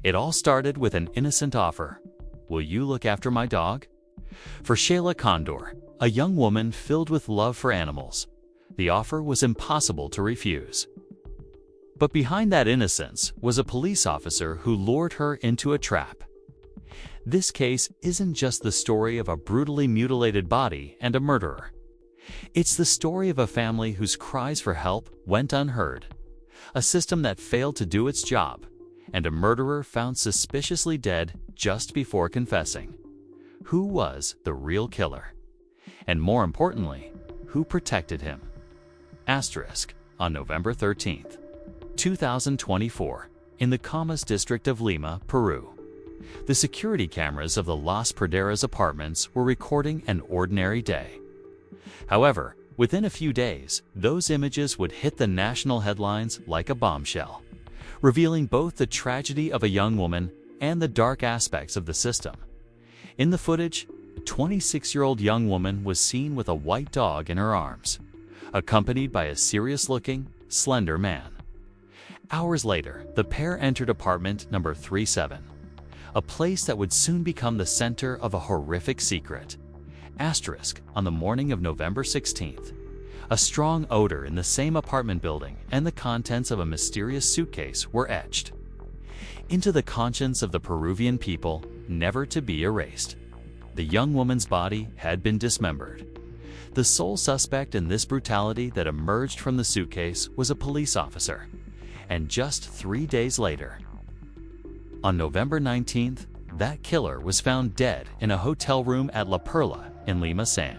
It all started with an innocent offer. "Will you look after my dog?" For Sheila Condor, a young woman filled with love for animals, the offer was impossible to refuse. But behind that innocence was a police officer who lured her into a trap. This case isn't just the story of a brutally mutilated body and a murderer. It's the story of a family whose cries for help went unheard, a system that failed to do its job, and a murderer found suspiciously dead just before confessing. Who was the real killer? And more importantly, who protected him? On November 13th, 2024, in the Camas district of Lima, Peru, the security cameras of the Las Praderas apartments were recording an ordinary day. However, within a few days, those images would hit the national headlines like a bombshell, revealing both the tragedy of a young woman and the dark aspects of the system. In the footage, a 26-year-old young woman was seen with a white dog in her arms, accompanied by a serious-looking, slender man. Hours later, the pair entered apartment number 37, a place that would soon become the center of a horrific secret. On the morning of November 16th, a strong odor in the same apartment building and the contents of a mysterious suitcase were etched into the conscience of the Peruvian people, never to be erased. The young woman's body had been dismembered. The sole suspect in this brutality that emerged from the suitcase was a police officer. And just 3 days later, on November 19th, that killer was found dead in a hotel room at La Perla in Lima, San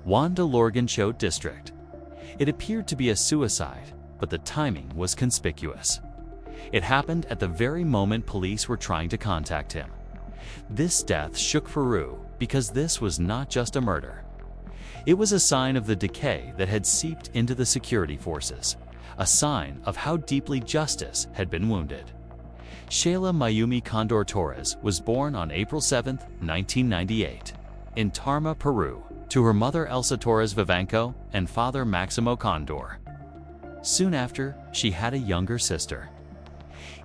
Juan de Lurigancho district. It appeared to be a suicide, but the timing was conspicuous. It happened at the very moment police were trying to contact him. This death shook Peru because this was not just a murder. It was a sign of the decay that had seeped into the security forces, a sign of how deeply justice had been wounded. Sheila Mayumi Condor Torres was born on April 7, 1998, in Tarma, Peru, to her mother Elsa Torres Vivanco and father Maximo Condor. Soon after, she had a younger sister.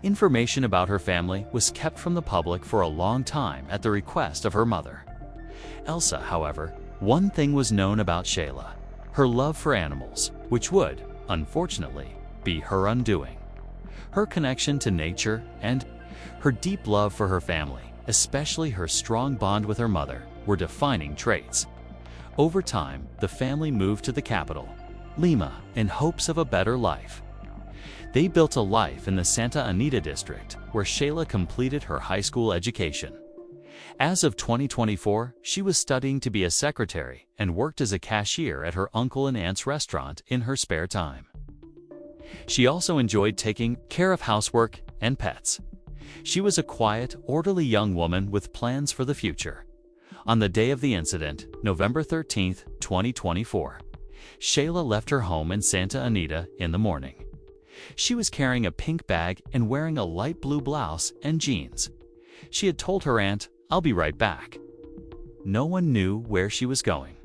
Information about her family was kept from the public for a long time at the request of her mother. Elsa, however, one thing was known about Sheila: her love for animals, which would, unfortunately, be her undoing. Her connection to nature and her deep love for her family, especially her strong bond with her mother, were defining traits. Over time, the family moved to the capital, Lima, in hopes of a better life. They built a life in the Santa Anita district, where Sheila completed her high school education. As of 2024, she was studying to be a secretary and worked as a cashier at her uncle and aunt's restaurant in her spare time. She also enjoyed taking care of housework and pets. She was a quiet, orderly young woman with plans for the future. On the day of the incident, November 13, 2024, Sheila left her home in Santa Anita in the morning. She was carrying a pink bag and wearing a light blue blouse and jeans. She had told her aunt, "I'll be right back." No one knew where she was going.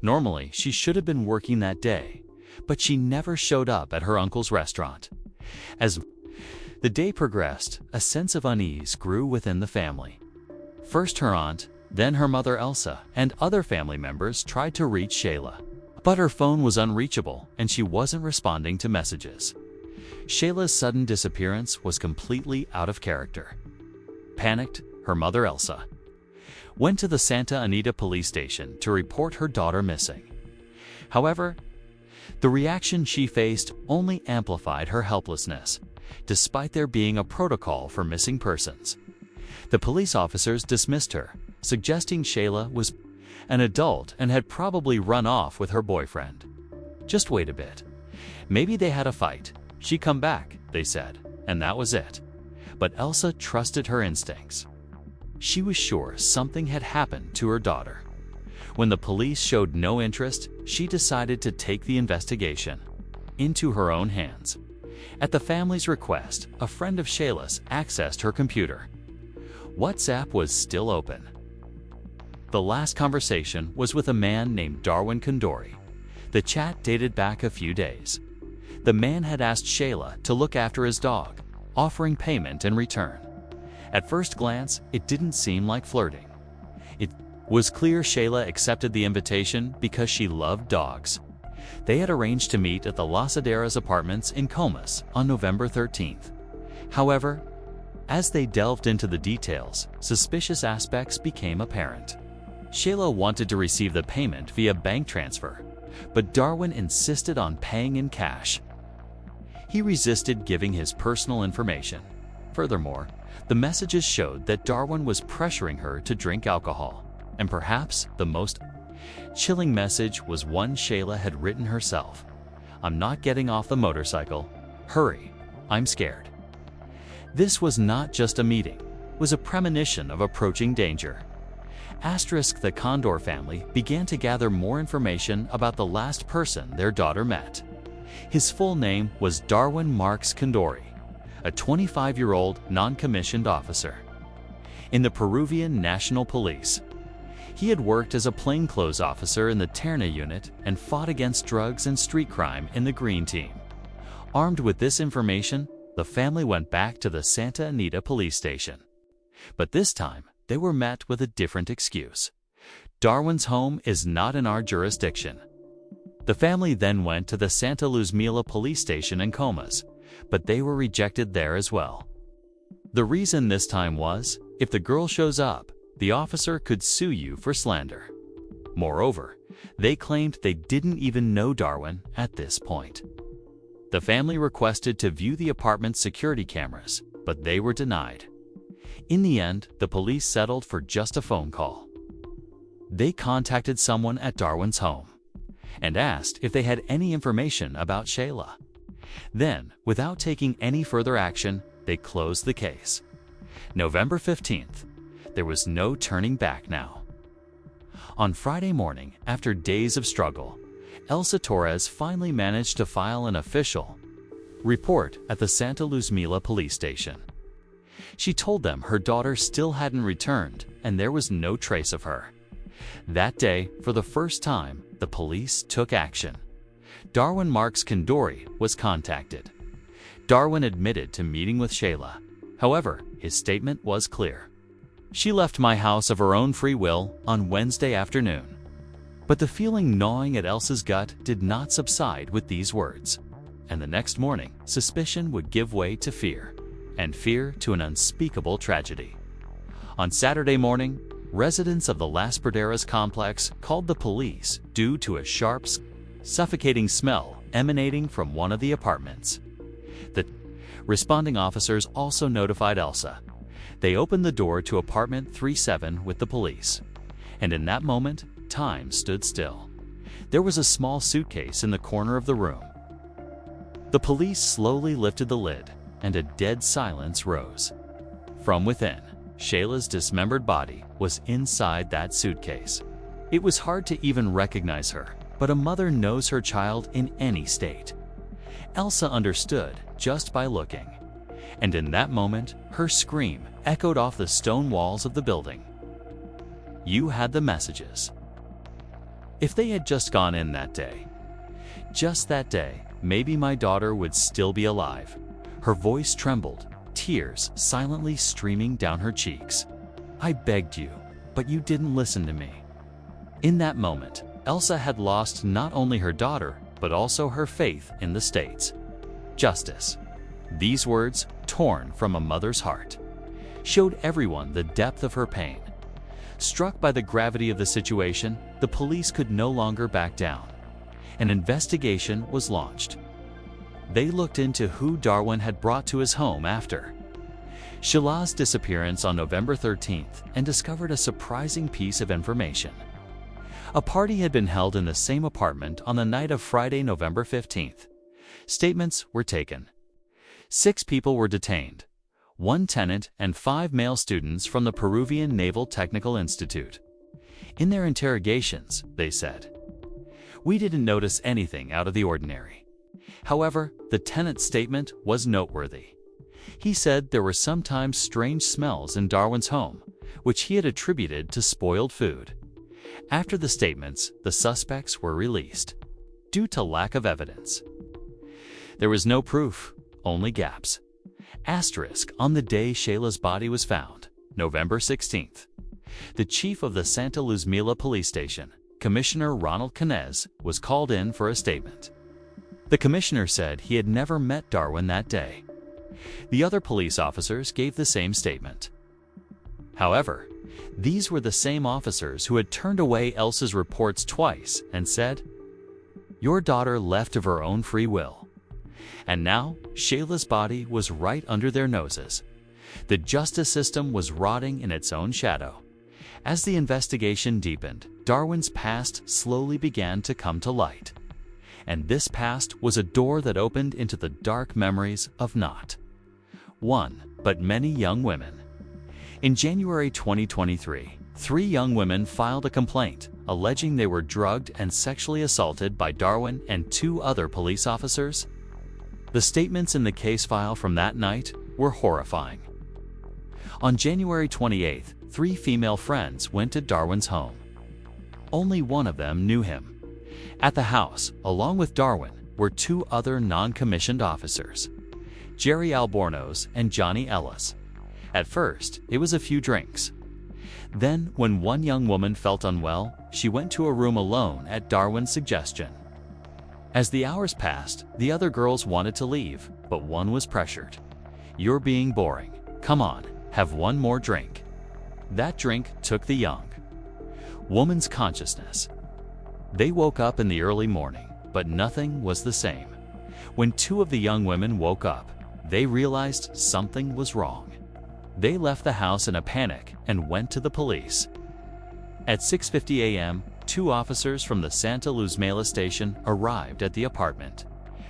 Normally, she should have been working that day, but she never showed up at her uncle's restaurant. As the day progressed, a sense of unease grew within the family. First her aunt, then her mother Elsa, and other family members tried to reach Sheila. But her phone was unreachable and she wasn't responding to messages. Sheila's sudden disappearance was completely out of character. Panicked, her mother Elsa went to the Santa Anita police station to report her daughter missing. However, the reaction she faced only amplified her helplessness, despite there being a protocol for missing persons. The police officers dismissed her, suggesting Sheila was an adult and had probably run off with her boyfriend. Just wait a bit. Maybe they had a fight. She'd come back, they said, and that was it. But Elsa trusted her instincts. She was sure something had happened to her daughter. When the police showed no interest, she decided to take the investigation into her own hands. At the family's request, a friend of Sheila's accessed her computer. WhatsApp was still open. The last conversation was with a man named Darwin Condori. The chat dated back a few days. The man had asked Sheila to look after his dog, offering payment in return. At first glance, it didn't seem like flirting. It was clear Sheila accepted the invitation because she loved dogs. They had arranged to meet at the Lasaderas apartments in Comas on November 13th. However, as they delved into the details, suspicious aspects became apparent. Sheila wanted to receive the payment via bank transfer, but Darwin insisted on paying in cash. He resisted giving his personal information. Furthermore, the messages showed that Darwin was pressuring her to drink alcohol, and perhaps the most chilling message was one Sheila had written herself. "I'm not getting off the motorcycle. Hurry, I'm scared." This was not just a meeting, it was a premonition of approaching danger. The Condor family began to gather more information about the last person their daughter met. His full name was Darwin Marks Condori, a 25-year-old non-commissioned officer in the Peruvian National Police. He had worked as a plainclothes officer in the Terna unit and fought against drugs and street crime in the Green Team. Armed with this information, the family went back to the Santa Anita police station. But this time, they were met with a different excuse. "Darwin's home is not in our jurisdiction." The family then went to the Santa Luzmila police station in Comas, but they were rejected there as well. The reason this time was, if the girl shows up, the officer could sue you for slander. Moreover, they claimed they didn't even know Darwin at this point. The family requested to view the apartment's security cameras, but they were denied. In the end, the police settled for just a phone call. They contacted someone at Darwin's home and asked if they had any information about Sheila. Then, without taking any further action, they closed the case. November 15th. There was no turning back now. On Friday morning, after days of struggle, Elsa Torres finally managed to file an official report at the Santa Luzmila police station. She told them her daughter still hadn't returned and there was no trace of her. That day, for the first time, the police took action. Darwin Marks Condori was contacted. Darwin admitted to meeting with Sheila. However, his statement was clear. "She left my house of her own free will on Wednesday afternoon." But the feeling gnawing at Elsa's gut did not subside with these words. And the next morning, suspicion would give way to fear, and fear to an unspeakable tragedy. On Saturday morning, residents of the Las Praderas complex called the police due to a sharp, suffocating smell emanating from one of the apartments. The responding officers also notified Elsa. They opened the door to apartment 37 with the police. And in that moment, time stood still. There was a small suitcase in the corner of the room. The police slowly lifted the lid, and a dead silence rose. From within, Sheila's dismembered body was inside that suitcase. It was hard to even recognize her, but a mother knows her child in any state. Elsa understood just by looking. And in that moment, her scream echoed off the stone walls of the building. You had the messages. If they had just gone in that day, just that day, maybe my daughter would still be alive. Her voice trembled, tears silently streaming down her cheeks. "I begged you, but you didn't listen to me." In that moment, Elsa had lost not only her daughter, but also her faith in the states. Justice. These words, torn from a mother's heart, showed everyone the depth of her pain. Struck by the gravity of the situation, the police could no longer back down. An investigation was launched. They looked into who Darwin had brought to his home after Sheila's disappearance on November 13th and discovered a surprising piece of information. A party had been held in the same apartment on the night of Friday, November 15th. Statements were taken. 6 people were detained, 1 tenant and 5 male students from the Peruvian Naval Technical Institute. In their interrogations, they said, "We didn't notice anything out of the ordinary." However, the tenant's statement was noteworthy. He said there were sometimes strange smells in Darwin's home, which he had attributed to spoiled food. After the statements, the suspects were released due to lack of evidence. There was no proof, only gaps. On the day Sheila's body was found, November 16th, the chief of the Santa Luzmila police station, Commissioner Ronald Canez, was called in for a statement. The commissioner said he had never met Darwin that day. The other police officers gave the same statement. However, these were the same officers who had turned away Elsa's reports twice and said, "Your daughter left of her own free will." And now, Sheila's body was right under their noses. The justice system was rotting in its own shadow. As the investigation deepened, Darwin's past slowly began to come to light. And this past was a door that opened into the dark memories of not one, but many young women. In January 2023, 3 young women filed a complaint alleging they were drugged and sexually assaulted by Darwin and 2 other police officers. The statements in the case file from that night were horrifying. On January 28th, 3 female friends went to Darwin's home. Only one of them knew him. At the house, along with Darwin, were 2 other non-commissioned officers, Jerry Albornoz and Johnny Ellis. At first, it was a few drinks. Then, when one young woman felt unwell, she went to a room alone at Darwin's suggestion. As the hours passed, the other girls wanted to leave, but one was pressured. "You're being boring. Come on, have one more drink." That drink took the young woman's consciousness. They woke up in the early morning, but nothing was the same. When 2 of the young women woke up, they realized something was wrong. They left the house in a panic and went to the police. At 6:50 a.m., 2 officers from the Santa Luzmila station arrived at the apartment.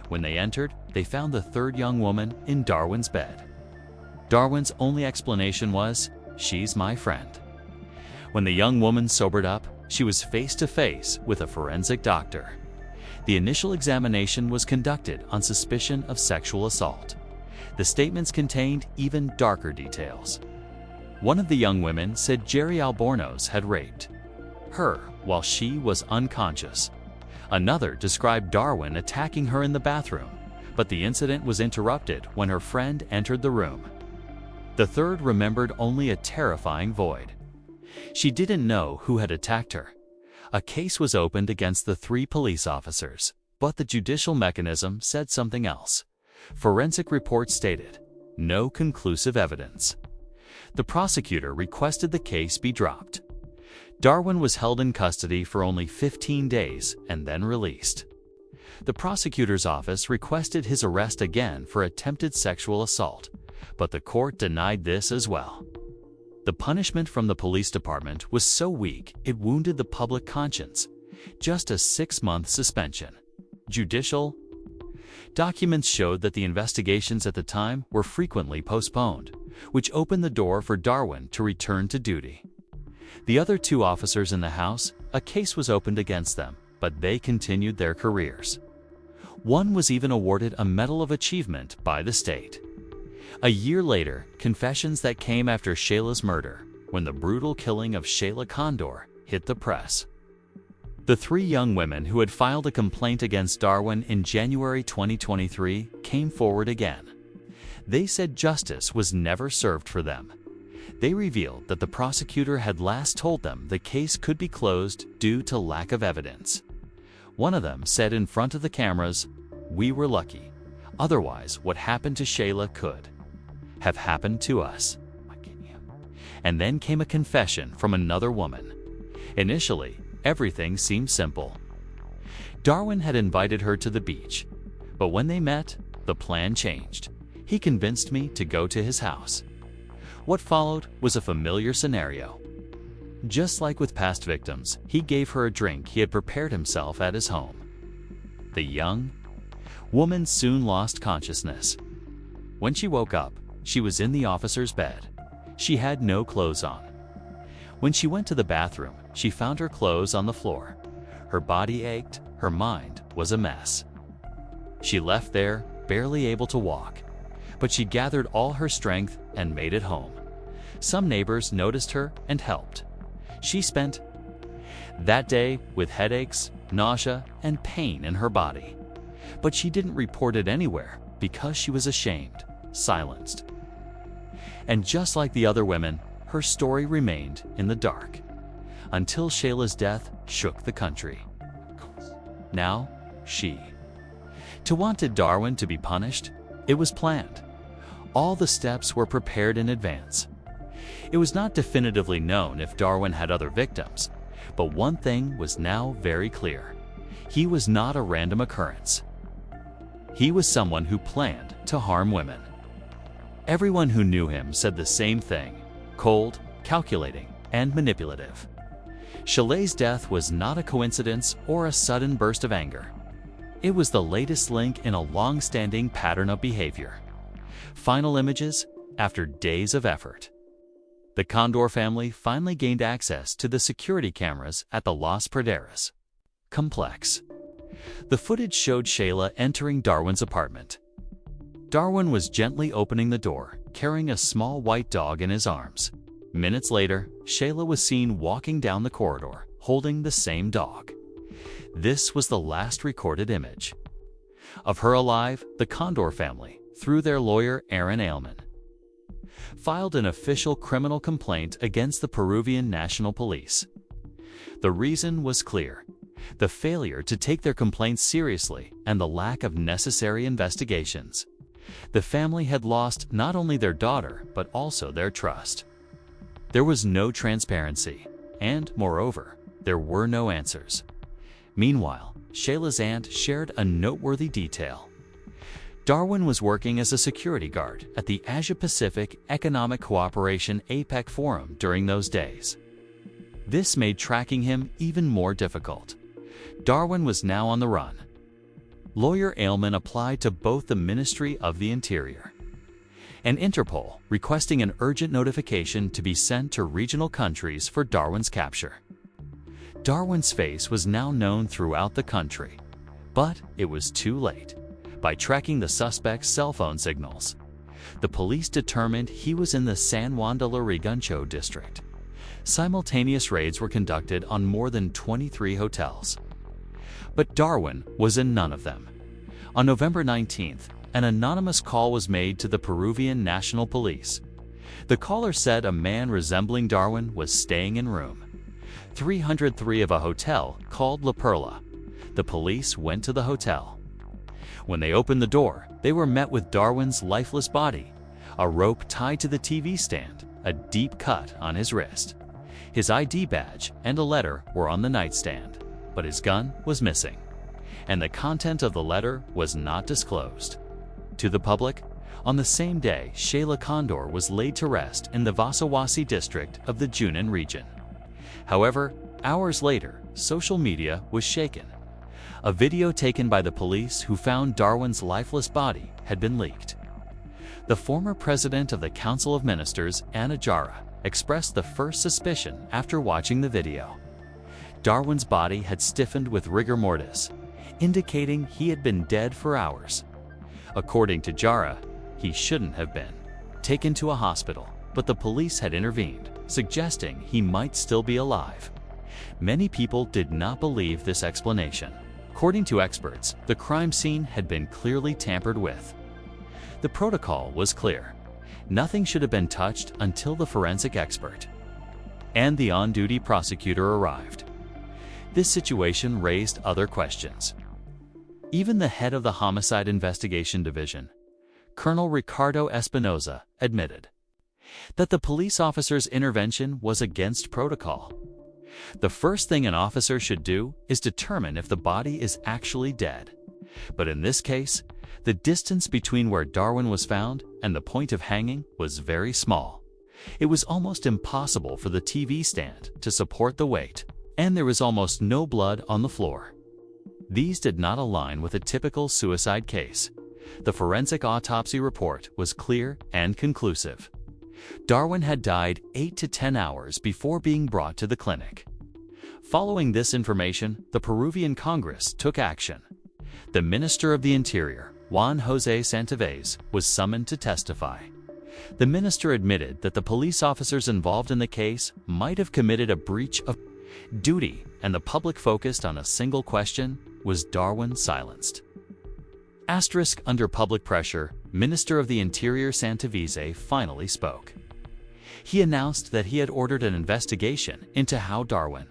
When they entered, they found the 3rd young woman in Darwin's bed. Darwin's only explanation was, "She's my friend." When the young woman sobered up, she was face to face with a forensic doctor. The initial examination was conducted on suspicion of sexual assault. The statements contained even darker details. One of the young women said Jerry Albornoz had raped her while she was unconscious. Another described Darwin attacking her in the bathroom, but the incident was interrupted when her friend entered the room. The 3rd remembered only a terrifying void. She didn't know who had attacked her. A case was opened against the 3 police officers, but the judicial mechanism said something else. Forensic reports stated, "No conclusive evidence." The prosecutor requested the case be dropped. Darwin was held in custody for only 15 days and then released. The prosecutor's office requested his arrest again for attempted sexual assault, but the court denied this as well. The punishment from the police department was so weak it wounded the public conscience. Just a 6-month suspension. Judicial documents showed that the investigations at the time were frequently postponed, which opened the door for Darwin to return to duty. The other 2 officers in the house, a case was opened against them, but they continued their careers. One was even awarded a Medal of Achievement by the state. A year later, confessions that came after Sheila's murder, when the brutal killing of Sheila Condor hit the press. The 3 young women who had filed a complaint against Darwin in January 2023 came forward again. They said justice was never served for them. They revealed that the prosecutor had last told them the case could be closed due to lack of evidence. One of them said in front of the cameras, "We were lucky. Otherwise, what happened to Sheila could have happened to us." And then came a confession from another woman. Initially, everything seemed simple. Darwin had invited her to the beach, but when they met, the plan changed. He convinced me to go to his house. What followed was a familiar scenario. Just like with past victims, he gave her a drink he had prepared himself at his home. The young woman soon lost consciousness. When she woke up, she was in the officer's bed. She had no clothes on. When she went to the bathroom, she found her clothes on the floor. Her body ached, her mind was a mess. She left there, barely able to walk, but she gathered all her strength and made it home. Some neighbors noticed her and helped. She spent that day with headaches, nausea, and pain in her body. But she didn't report it anywhere because she was ashamed. silenced. And just like the other women, her story remained in the dark, until Sheila's death shook the country. Now, she. To wanted Darwin to be punished, it was planned. All the steps were prepared in advance. It was not definitively known if Darwin had other victims, but one thing was now very clear. He was not a random occurrence. He was someone who planned to harm women. Everyone who knew him said the same thing: cold, calculating, and manipulative. Sheila's death was not a coincidence or a sudden burst of anger. It was the latest link in a long-standing pattern of behavior. Final images after days of effort. The Condor family finally gained access to the security cameras at the Los Praderas complex. The footage showed Sheila entering Darwin's apartment. Darwin was gently opening the door, carrying a small white dog in his arms. Minutes later, Sheila was seen walking down the corridor, holding the same dog. This was the last recorded image of her alive. The Condor family, through their lawyer Aaron Ailman, filed an official criminal complaint against the Peruvian National Police. The reason was clear: the failure to take their complaints seriously and the lack of necessary investigations. The family had lost not only their daughter, but also their trust. There was no transparency, and, moreover, there were no answers. Meanwhile, Sheila's aunt shared a noteworthy detail. Darwin was working as a security guard at the Asia-Pacific Economic Cooperation APEC Forum during those days. This made tracking him even more difficult. Darwin was now on the run. Lawyer Ailman applied to both the Ministry of the Interior and Interpol, requesting an urgent notification to be sent to regional countries for Darwin's capture. Darwin's face was now known throughout the country, but it was too late. By tracking the suspect's cell phone signals, the police determined he was in the San Juan de Lurigancho district. Simultaneous raids were conducted on more than 23 hotels. But Darwin was in none of them. On November 19th, an anonymous call was made to the Peruvian National Police. The caller said a man resembling Darwin was staying in room 303 of a hotel called La Perla. The police went to the hotel. When they opened the door, they were met with Darwin's lifeless body, a rope tied to the TV stand, a deep cut on his wrist. His ID badge and a letter were on the nightstand, but his gun was missing, and the content of the letter was not disclosed to the public. On the same day, Sheila Condor was laid to rest in the Vasawasi district of the Junin region. However, hours later, social media was shaken. A video taken by the police who found Darwin's lifeless body had been leaked. The former president of the Council of Ministers, Ana Jara, expressed the first suspicion after watching the video. Darwin's body had stiffened with rigor mortis, indicating he had been dead for hours. According to Jara, he shouldn't have been taken to a hospital, but the police had intervened, suggesting he might still be alive. Many people did not believe this explanation. According to experts, the crime scene had been clearly tampered with. The protocol was clear: nothing should have been touched until the forensic expert and the on-duty prosecutor arrived. This situation raised other questions. Even the head of the Homicide Investigation Division, Colonel Ricardo Espinoza, admitted that the police officer's intervention was against protocol. The first thing an officer should do is determine if the body is actually dead. But in this case, the distance between where Darwin was found and the point of hanging was very small. It was almost impossible for the TV stand to support the weight, and there was almost no blood on the floor. These did not align with a typical suicide case. The forensic autopsy report was clear and conclusive. Darwin had died 8 to 10 hours before being brought to the clinic. Following this information, the Peruvian Congress took action. The Minister of the Interior, Juan José Santivañes, was summoned to testify. The minister admitted that the police officers involved in the case might have committed a breach of duty, and the public focused on a single question: was Darwin silenced? Asterisk: under public pressure, Minister of the Interior Santovise finally spoke. He announced that he had ordered an investigation into how Darwin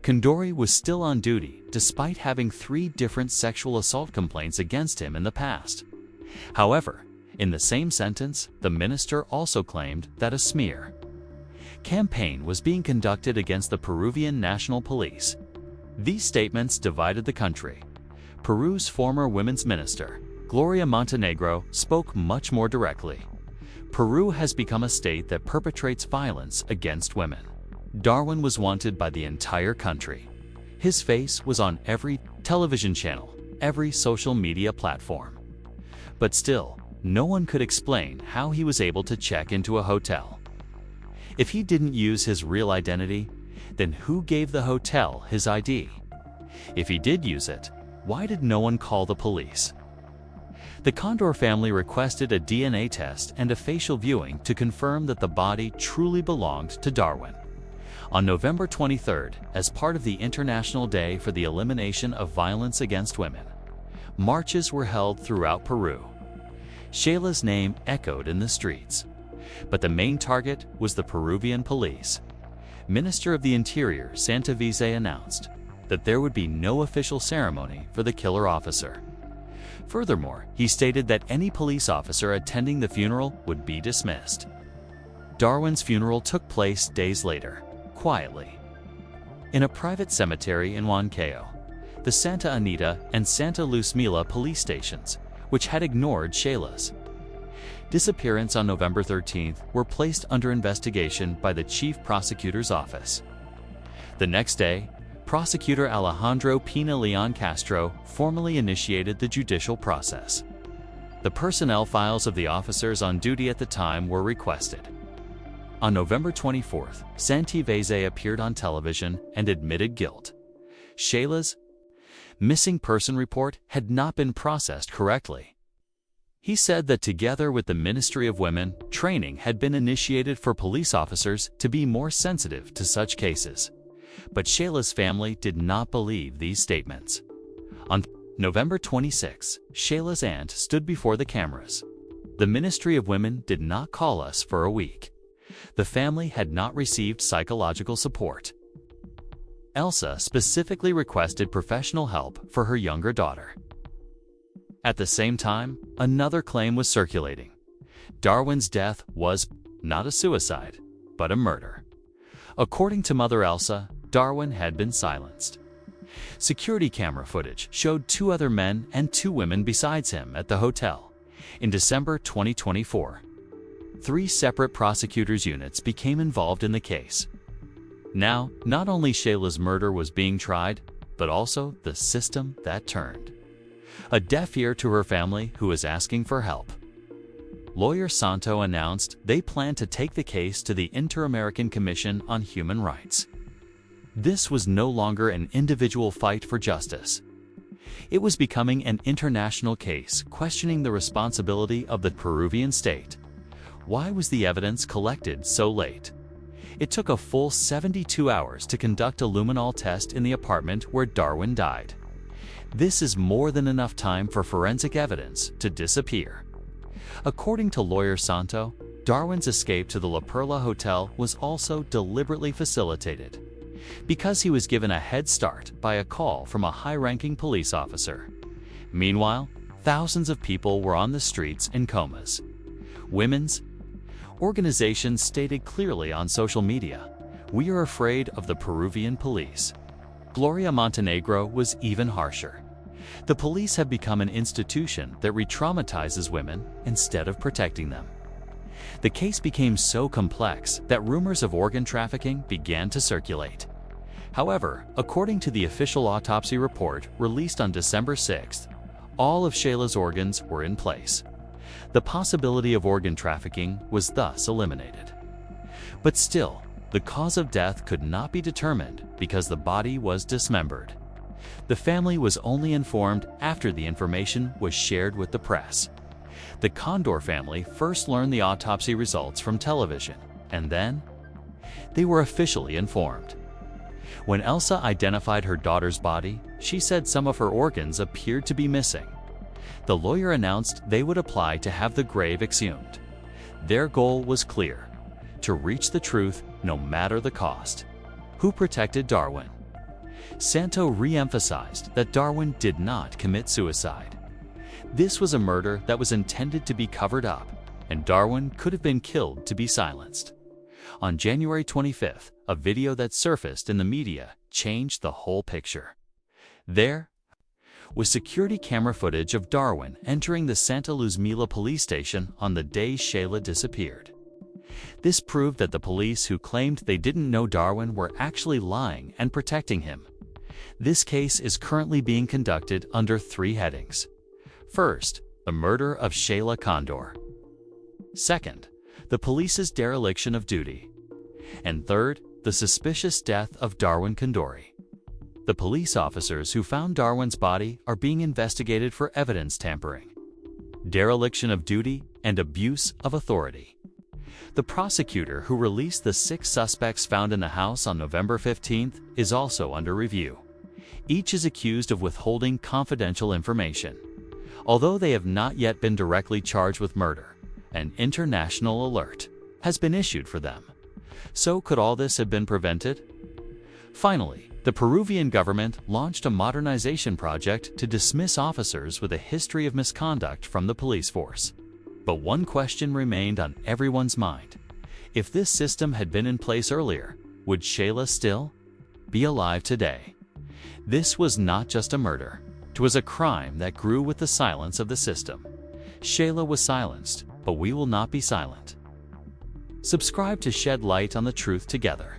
Condor was still on duty despite having 3 different sexual assault complaints against him in the past. However, in the same sentence, the minister also claimed that a smear campaign was being conducted against the Peruvian National Police. These statements divided the country. Peru's former women's minister, Gloria Montenegro, spoke much more directly. Peru has become a state that perpetrates violence against women. Darwin was wanted by the entire country. His face was on every television channel, every social media platform. But still, no one could explain how he was able to check into a hotel. If he didn't use his real identity, then who gave the hotel his ID? If he did use it, why did no one call the police? The Condor family requested a DNA test and a facial viewing to confirm that the body truly belonged to Darwin. On November 23rd, as part of the International Day for the Elimination of Violence Against Women, marches were held throughout Peru. Sheila's name echoed in the streets, but the main target was the Peruvian police. Minister of the Interior Santovise announced that there would be no official ceremony for the killer officer. Furthermore, he stated that any police officer attending the funeral would be dismissed. Darwin's funeral took place days later, quietly, in a private cemetery in Huancayo. The Santa Anita and Santa Luzmila police stations, which had ignored Sheila's disappearance on November 13th, were placed under investigation by the Chief Prosecutor's Office. The next day, Prosecutor Alejandro Pina Leon Castro formally initiated the judicial process. The personnel files of the officers on duty at the time were requested. On November 24th, Santovise appeared on television and admitted guilt. Sheila's missing person report had not been processed correctly. He said that together with the Ministry of Women, training had been initiated for police officers to be more sensitive to such cases. But Sheila's family did not believe these statements. On November 26, Sheila's aunt stood before the cameras. The Ministry of Women did not call us for a week. The family had not received psychological support. Elsa specifically requested professional help for her younger daughter. At the same time, another claim was circulating. Darwin's death was not a suicide, but a murder. According to Mother Elsa, Darwin had been silenced. Security camera footage showed 2 other men and 2 women besides him at the hotel. In December 2024, 3 separate prosecutors' units became involved in the case. Now, not only Sheila's murder was being tried, but also the system that turned a deaf ear to her family who was asking for help. Lawyer Santo announced they plan to take the case to the Inter-American Commission on Human Rights. This was no longer an individual fight for justice. It was becoming an international case questioning the responsibility of the Peruvian state. Why was the evidence collected so late? It took a full 72 hours to conduct a luminol test in the apartment where Darwin died. This is more than enough time for forensic evidence to disappear. According to lawyer Santo, Darwin's escape to the La Perla Hotel was also deliberately facilitated because he was given a head start by a call from a high-ranking police officer. Meanwhile, thousands of people were on the streets in comas. Women's organizations stated clearly on social media, "We are afraid of the Peruvian police." Gloria Montenegro was even harsher. The police have become an institution that re-traumatizes women instead of protecting them. The case became so complex that rumors of organ trafficking began to circulate. However, according to the official autopsy report released on December 6th, all of Sheila's organs were in place. The possibility of organ trafficking was thus eliminated. But still, the cause of death could not be determined because the body was dismembered. The family was only informed after the information was shared with the press. The Condor family first learned the autopsy results from television, and then they were officially informed. When Elsa identified her daughter's body, she said some of her organs appeared to be missing. The lawyer announced they would apply to have the grave exhumed. Their goal was clear: to reach the truth no matter the cost. Who protected Darwin? Santo re-emphasized that Darwin did not commit suicide. This was a murder that was intended to be covered up, and Darwin could have been killed to be silenced. On January 25th, a video that surfaced in the media changed the whole picture. There was security camera footage of Darwin entering the Santa Luzmila police station on the day Sheila disappeared. This proved that the police who claimed they didn't know Darwin were actually lying and protecting him. This case is currently being conducted under 3 headings. First, the murder of Sheila Condor. Second, the police's dereliction of duty. And third, the suspicious death of Darwin Condori. The police officers who found Darwin's body are being investigated for evidence tampering, dereliction of duty, and abuse of authority. The prosecutor who released the 6 suspects found in the house on November 15th is also under review. Each is accused of withholding confidential information. Although they have not yet been directly charged with murder, an international alert has been issued for them. So could all this have been prevented? Finally, the Peruvian government launched a modernization project to dismiss officers with a history of misconduct from the police force. But one question remained on everyone's mind. If this system had been in place earlier, would Sheila still be alive today? This was not just a murder. It was a crime that grew with the silence of the system. Sheila was silenced, but we will not be silent. Subscribe to shed light on the truth together.